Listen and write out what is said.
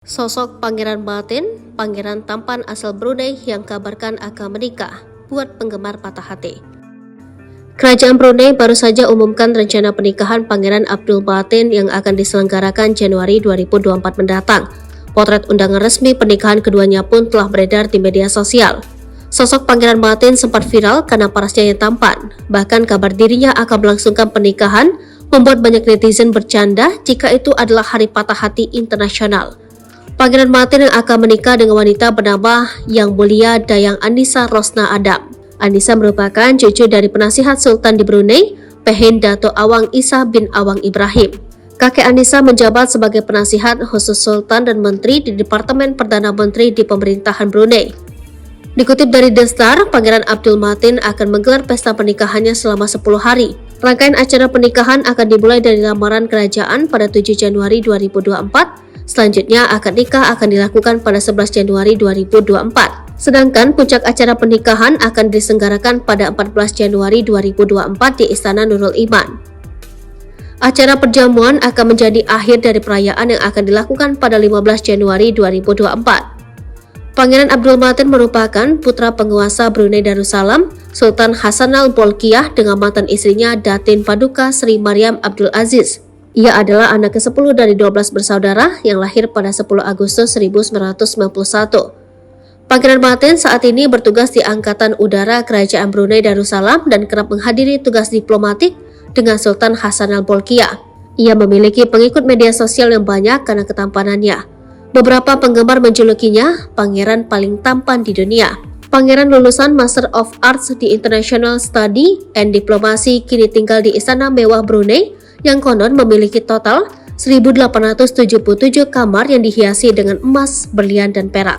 Sosok Pangeran Matin, pangeran tampan asal Brunei yang kabarkan akan menikah, buat penggemar patah hati. Kerajaan Brunei baru saja umumkan rencana pernikahan Pangeran Abdul Matin yang akan diselenggarakan Januari 2024 mendatang. Potret undangan resmi pernikahan keduanya pun telah beredar di media sosial. Sosok Pangeran Matin sempat viral karena parasnya yang tampan. Bahkan kabar dirinya akan melangsungkan pernikahan membuat banyak netizen bercanda jika itu adalah hari patah hati internasional. Pangeran Matin yang akan menikah dengan wanita bernama Yang Mulia Dayang Annisa Rosnah Adam. Annisa merupakan cucu dari penasihat Sultan di Brunei, Pehin Dato Awang Isa bin Awang Ibrahim. Kakek Annisa menjabat sebagai penasihat khusus Sultan dan Menteri di Departemen Perdana Menteri di pemerintahan Brunei. Dikutip dari The Star, Pangeran Abdul Matin akan menggelar pesta pernikahannya selama 10 hari. Rangkaian acara pernikahan akan dimulai dari lamaran kerajaan pada 7 Januari 2024. Selanjutnya akad nikah akan dilakukan pada 11 Januari 2024. Sedangkan puncak acara pernikahan akan diselenggarakan pada 14 Januari 2024 di Istana Nurul Iman. Acara perjamuan akan menjadi akhir dari perayaan yang akan dilakukan pada 15 Januari 2024. Pangeran Abdul Matin merupakan putra penguasa Brunei Darussalam, Sultan Hassanal Bolkiah dengan mantan istrinya Datin Paduka Sri Maryam Abdul Aziz. Ia adalah anak ke-10 dari 12 bersaudara yang lahir pada 10 Agustus 1991. Pangeran Matin saat ini bertugas di Angkatan Udara Kerajaan Brunei Darussalam dan kerap menghadiri tugas diplomatik dengan Sultan Hassanal Bolkiah. Ia memiliki pengikut media sosial yang banyak karena ketampanannya. Beberapa penggemar menjulukinya pangeran paling tampan di dunia. Pangeran lulusan Master of Arts di International Study and Diplomacy kini tinggal di Istana Mewah Brunei yang konon memiliki total 1.877 kamar yang dihiasi dengan emas, berlian, dan perak.